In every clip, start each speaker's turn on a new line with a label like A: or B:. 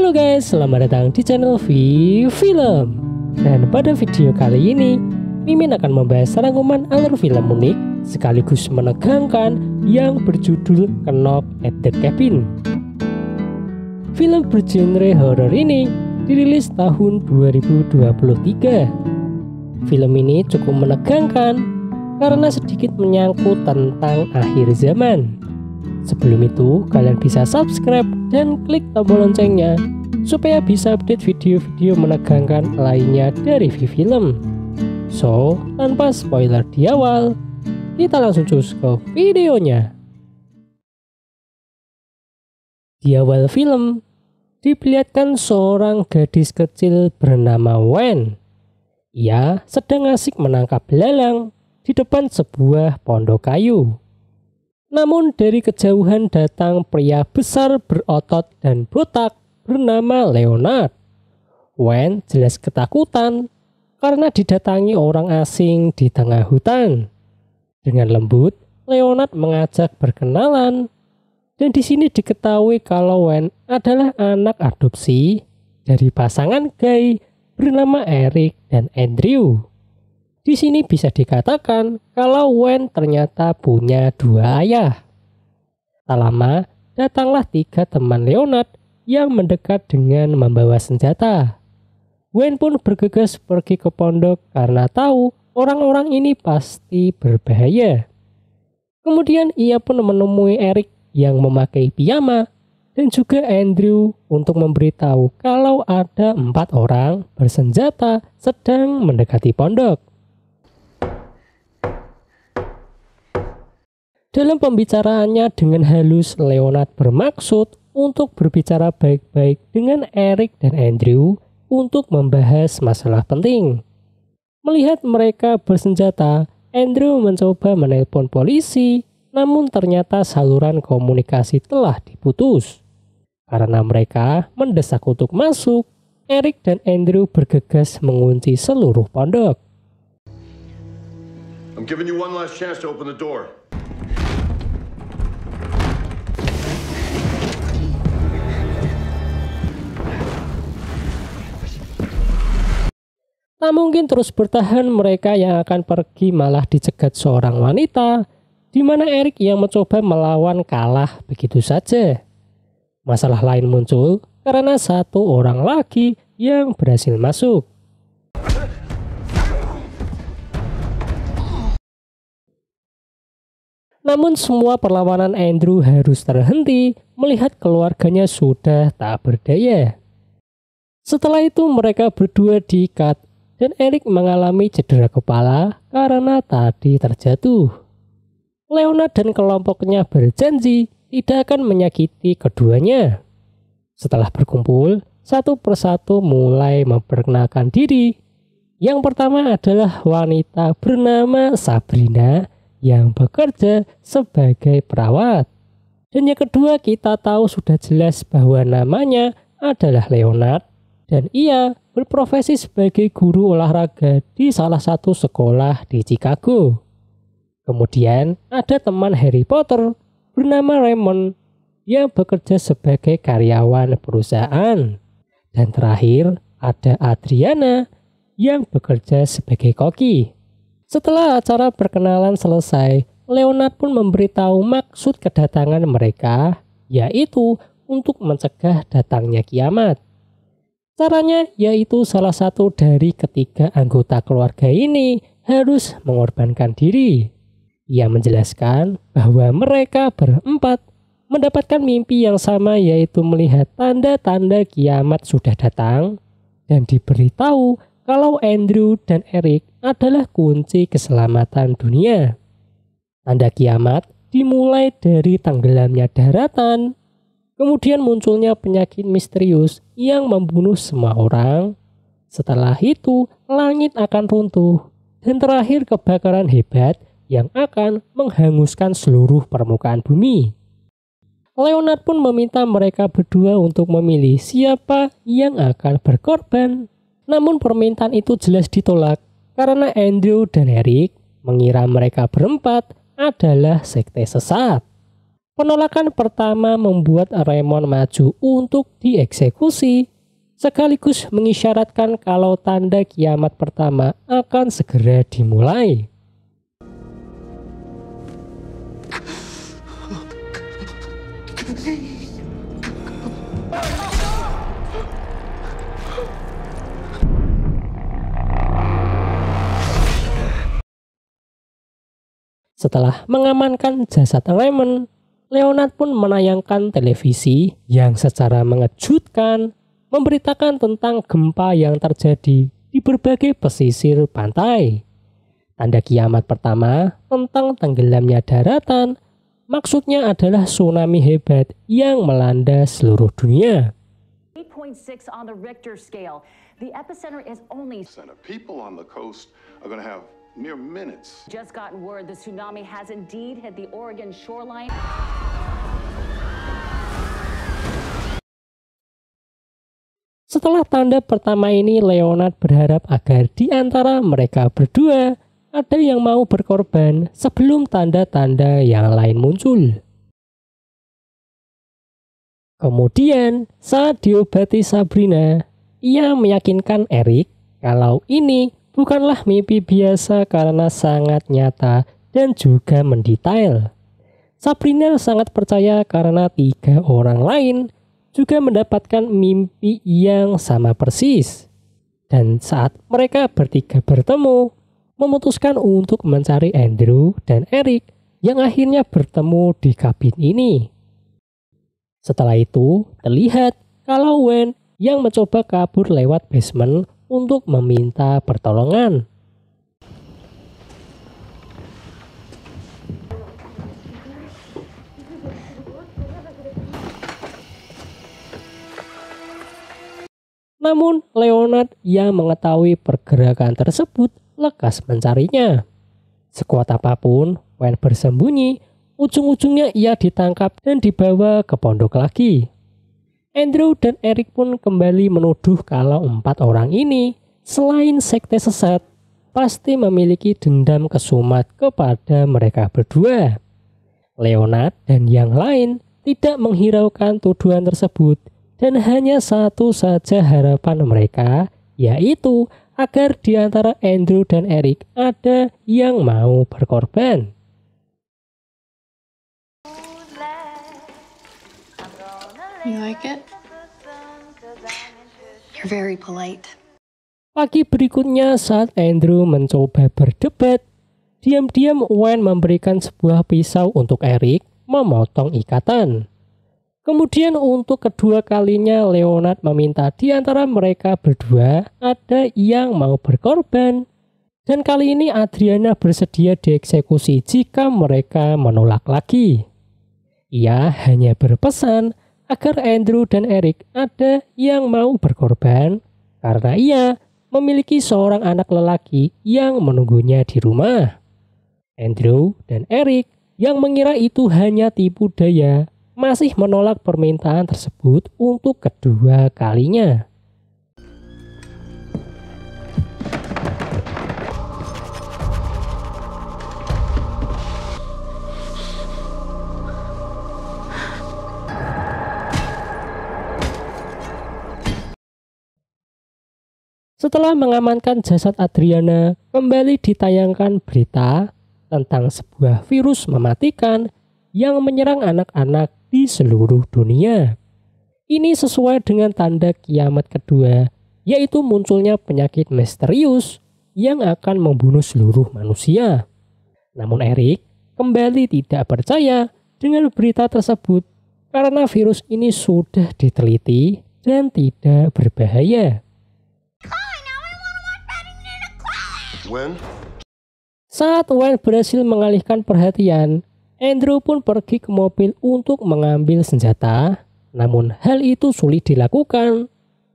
A: Halo guys, selamat datang di channel Film. Dan pada video kali ini, Mimin akan membahas rangkuman alur film unik sekaligus menegangkan yang berjudul Knock at the Cabin. Film bergenre horor ini dirilis tahun 2023. Film ini cukup menegangkan karena sedikit menyangkut tentang akhir zaman. Sebelum itu, kalian bisa subscribe dan klik tombol loncengnya supaya bisa update video-video menegangkan lainnya dari Film. So, tanpa spoiler di awal, kita langsung cus ke videonya. Di awal film, diperlihatkan seorang gadis kecil bernama Wen. Ia sedang asik menangkap belalang di depan sebuah pondok kayu. Namun dari kejauhan datang pria besar berotot dan botak bernama Leonard. Wen jelas ketakutan karena didatangi orang asing di tengah hutan. Dengan lembut, Leonard mengajak berkenalan. Dan di sini diketahui kalau Wen adalah anak adopsi dari pasangan gay bernama Eric dan Andrew. Di sini bisa dikatakan kalau Wen ternyata punya dua ayah. Tak lama, datanglah 3 teman Leonard yang mendekat dengan membawa senjata. Wen pun bergegas pergi ke pondok karena tahu orang-orang ini pasti berbahaya. Kemudian ia pun menemui Eric yang memakai piyama dan juga Andrew untuk memberitahu kalau ada 4 orang bersenjata sedang mendekati pondok. Dalam pembicaraannya dengan halus, Leonard bermaksud untuk berbicara baik-baik dengan Eric dan Andrew untuk membahas masalah penting. Melihat mereka bersenjata, Andrew mencoba menelpon polisi, namun ternyata saluran komunikasi telah diputus. Karena mereka mendesak untuk masuk, Eric dan Andrew bergegas mengunci seluruh pondok.
B: I'm giving you one last chance to open the door.
A: Tak mungkin terus bertahan, mereka yang akan pergi malah dicegat seorang wanita, di mana Eric yang mencoba melawan kalah begitu saja. Masalah lain muncul karena 1 orang lagi yang berhasil masuk. Namun semua perlawanan Andrew harus terhenti melihat keluarganya sudah tak berdaya. Setelah itu mereka berdua diikat dan Eric mengalami cedera kepala karena tadi terjatuh. Leonard dan kelompoknya berjanji tidak akan menyakiti keduanya. Setelah berkumpul, satu persatu mulai memperkenalkan diri. Yang pertama adalah wanita bernama Sabrina yang bekerja sebagai perawat. Dan yang kedua kita tahu sudah jelas bahwa namanya adalah Leonard dan ia berprofesi sebagai guru olahraga di salah satu sekolah di Chicago. Kemudian ada teman Harry Potter bernama Raymond yang bekerja sebagai karyawan perusahaan. Dan terakhir ada Adriana yang bekerja sebagai koki. Setelah acara perkenalan selesai, Leonard pun memberitahu maksud kedatangan mereka, yaitu untuk mencegah datangnya kiamat. Caranya yaitu salah satu dari ketiga anggota keluarga ini harus mengorbankan diri. Ia menjelaskan bahwa mereka berempat mendapatkan mimpi yang sama, yaitu melihat tanda-tanda kiamat sudah datang dan diberitahu kalau Andrew dan Eric adalah kunci keselamatan dunia. Tanda kiamat dimulai dari tenggelamnya daratan, kemudian munculnya penyakit misterius yang membunuh semua orang. Setelah itu, langit akan runtuh. Dan terakhir kebakaran hebat yang akan menghanguskan seluruh permukaan bumi. Leonard pun meminta mereka berdua untuk memilih siapa yang akan berkorban. Namun permintaan itu jelas ditolak karena Andrew dan Eric mengira mereka berempat adalah sekte sesat. Penolakan pertama membuat Raymond maju untuk dieksekusi, sekaligus mengisyaratkan kalau tanda kiamat pertama akan segera dimulai. Setelah mengamankan jasad Raymond, Leonard pun menayangkan televisi yang secara mengejutkan memberitakan tentang gempa yang terjadi di berbagai pesisir pantai. Tanda kiamat pertama tentang tenggelamnya daratan, maksudnya adalah tsunami hebat yang melanda seluruh dunia.
C: 8.6 on the Richter scale. The epicenter is only...
B: People on the coast are going to have mere minutes.
C: Just gotten word the tsunami has indeed hit the Oregon shoreline.
A: Setelah tanda pertama ini, Leonard berharap agar di antara mereka berdua ada yang mau berkorban sebelum tanda-tanda yang lain muncul. Kemudian, saat diobati Sabrina, ia meyakinkan Eric kalau ini bukanlah mimpi biasa karena sangat nyata dan juga mendetail. Sabrina sangat percaya karena 3 orang lain juga mendapatkan mimpi yang sama persis. Dan saat mereka bertiga bertemu, memutuskan untuk mencari Andrew dan Eric yang akhirnya bertemu di kabin ini. Setelah itu, terlihat kalau Wayne yang mencoba kabur lewat basement untuk meminta pertolongan. Namun, Leonard yang mengetahui pergerakan tersebut lekas mencarinya. Sekuat apapun Wayne bersembunyi, ujung-ujungnya ia ditangkap dan dibawa ke pondok lagi. Andrew dan Eric pun kembali menuduh kalau 4 orang ini, selain sekte sesat, pasti memiliki dendam kesumat kepada mereka berdua. Leonard dan yang lain tidak menghiraukan tuduhan tersebut, dan hanya satu saja harapan mereka, yaitu agar di antara Andrew dan Eric ada yang mau berkorban.
D: You like it? You're very polite.
A: Pagi berikutnya saat Andrew mencoba berdebat, diam-diam Wayne memberikan sebuah pisau untuk Eric memotong ikatan. Kemudian untuk kedua kalinya Leonard meminta di antara mereka berdua ada yang mau berkorban. Dan kali ini Adriana bersedia dieksekusi jika mereka menolak lagi. Ia hanya berpesan agar Andrew dan Eric ada yang mau berkorban karena ia memiliki seorang anak lelaki yang menunggunya di rumah. Andrew dan Eric yang mengira itu hanya tipu daya masih menolak permintaan tersebut untuk kedua kalinya. Setelah mengamankan jasad Adriana, kembali ditayangkan berita tentang sebuah virus mematikan yang menyerang anak-anak di seluruh dunia. Ini sesuai dengan tanda kiamat kedua, yaitu munculnya penyakit misterius yang akan membunuh seluruh manusia. Namun Eric kembali tidak percaya dengan berita tersebut karena virus ini sudah diteliti dan tidak berbahaya.
B: When?
A: Saat Wayne berhasil mengalihkan perhatian, Andrew pun pergi ke mobil untuk mengambil senjata. Namun hal itu sulit dilakukan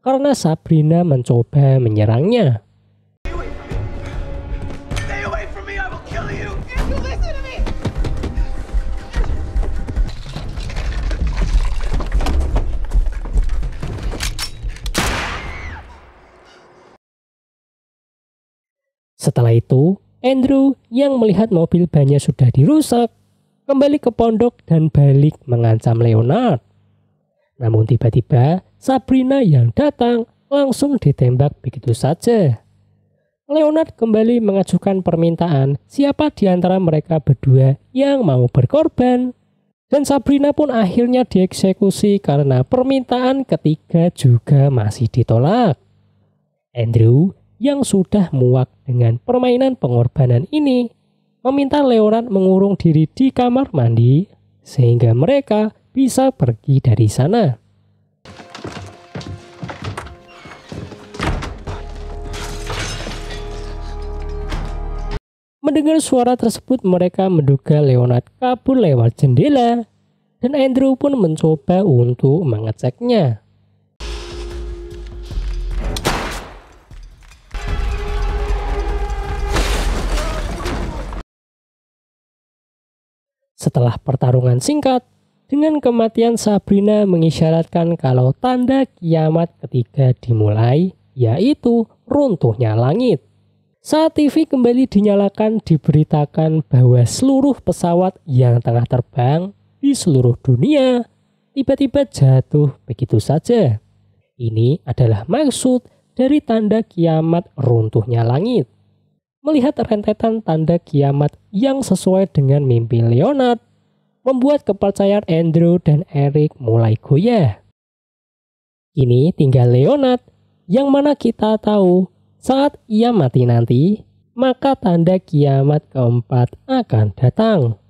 A: karena Sabrina mencoba menyerangnya.
E: Stay away from me, I will kill you! Andrew, listen to me!
A: Setelah itu, Andrew yang melihat mobil bannya sudah dirusak, kembali ke pondok dan balik mengancam Leonard. Namun tiba-tiba Sabrina yang datang langsung ditembak begitu saja. Leonard kembali mengajukan permintaan siapa di antara mereka berdua yang mau berkorban. Dan Sabrina pun akhirnya dieksekusi karena permintaan ketiga juga masih ditolak. Andrew yang sudah muak dengan permainan pengorbanan ini meminta Leonard mengurung diri di kamar mandi sehingga mereka bisa pergi dari sana. Mendengar suara tersebut, mereka menduga Leonard kabur lewat jendela dan Andrew pun mencoba untuk mengeceknya. Setelah pertarungan singkat, dengan kematian Sabrina mengisyaratkan kalau tanda kiamat ketiga dimulai, yaitu runtuhnya langit. Saat TV kembali dinyalakan, diberitakan bahwa seluruh pesawat yang tengah terbang di seluruh dunia tiba-tiba jatuh begitu saja. Ini adalah maksud dari tanda kiamat runtuhnya langit. Melihat rentetan tanda kiamat yang sesuai dengan mimpi Leonard, membuat kepercayaan Andrew dan Eric mulai goyah. Ini tinggal Leonard, yang mana kita tahu saat ia mati nanti, maka tanda kiamat keempat akan datang.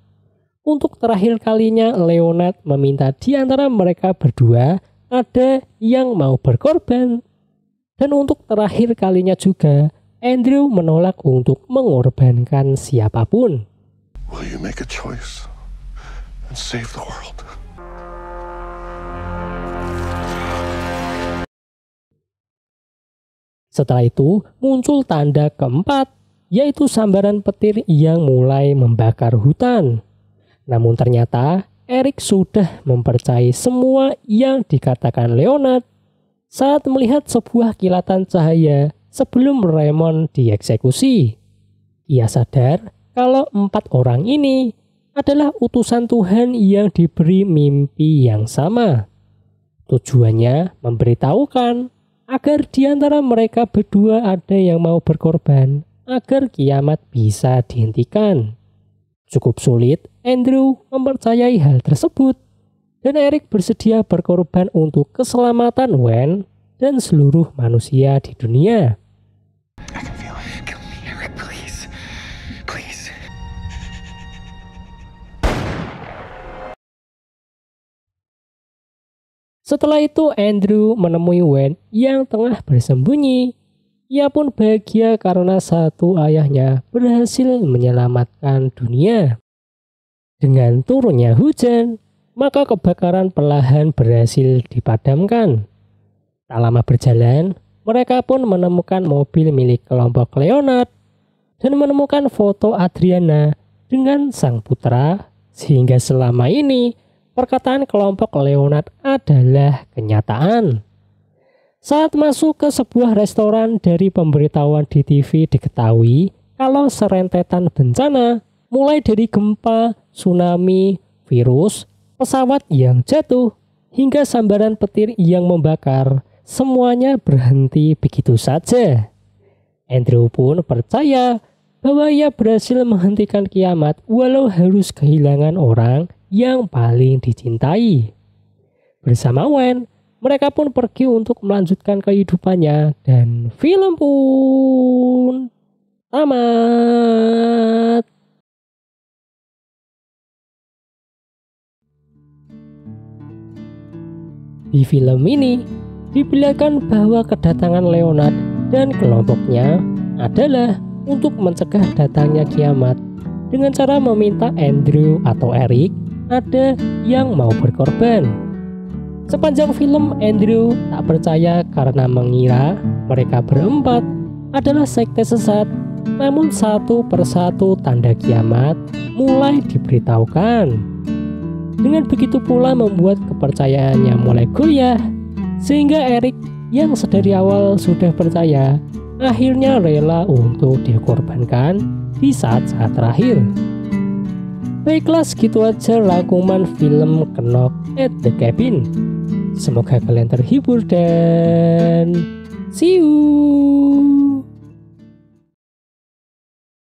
A: Untuk terakhir kalinya Leonard meminta di antara mereka berdua ada yang mau berkorban. Dan untuk terakhir kalinya juga Andrew menolak untuk mengorbankan siapapun.
B: Will you make a choice and save the world?
A: Setelah itu muncul tanda keempat, yaitu sambaran petir yang mulai membakar hutan. Namun ternyata Eric sudah mempercayai semua yang dikatakan Leonard saat melihat sebuah kilatan cahaya sebelum Raymond dieksekusi. Ia sadar kalau 4 orang ini adalah utusan Tuhan yang diberi mimpi yang sama. Tujuannya memberitahukan agar di antara mereka berdua ada yang mau berkorban agar kiamat bisa dihentikan. Cukup sulit Andrew mempercayai hal tersebut dan Eric bersedia berkorban untuk keselamatan Wen dan seluruh manusia di dunia.
E: I can feel it. Kill me, Eric, please. Please.
A: Setelah itu Andrew menemui Wen yang tengah bersembunyi. Ia pun bahagia karena satu ayahnya berhasil menyelamatkan dunia. Dengan turunnya hujan, maka kebakaran perlahan berhasil dipadamkan. Tak lama berjalan, mereka pun menemukan mobil milik kelompok Leonard dan menemukan foto Adriana dengan sang putra, sehingga selama ini perkataan kelompok Leonard adalah kenyataan. Saat masuk ke sebuah restoran, dari pemberitahuan di TV diketahui kalau serentetan bencana mulai dari gempa, tsunami, virus, pesawat yang jatuh, hingga sambaran petir yang membakar, semuanya berhenti begitu saja. Andrew pun percaya bahwa ia berhasil menghentikan kiamat walau harus kehilangan orang yang paling dicintai. Bersama Wen, mereka pun pergi untuk melanjutkan kehidupannya dan film pun tamat. Di film ini diperlihatkan bahwa kedatangan Leonard dan kelompoknya adalah untuk mencegah datangnya kiamat dengan cara meminta Andrew atau Eric ada yang mau berkorban. Sepanjang film Andrew tak percaya karena mengira mereka berempat adalah sekte sesat, namun satu persatu tanda kiamat mulai diberitahukan. Dengan begitu pula membuat kepercayaannya mulai goyah, sehingga Eric yang sedari awal sudah percaya akhirnya rela untuk dikorbankan di saat-saat terakhir. Baiklah, segitu aja rangkuman film Knock at the Cabin. Semoga kalian terhibur dan see you.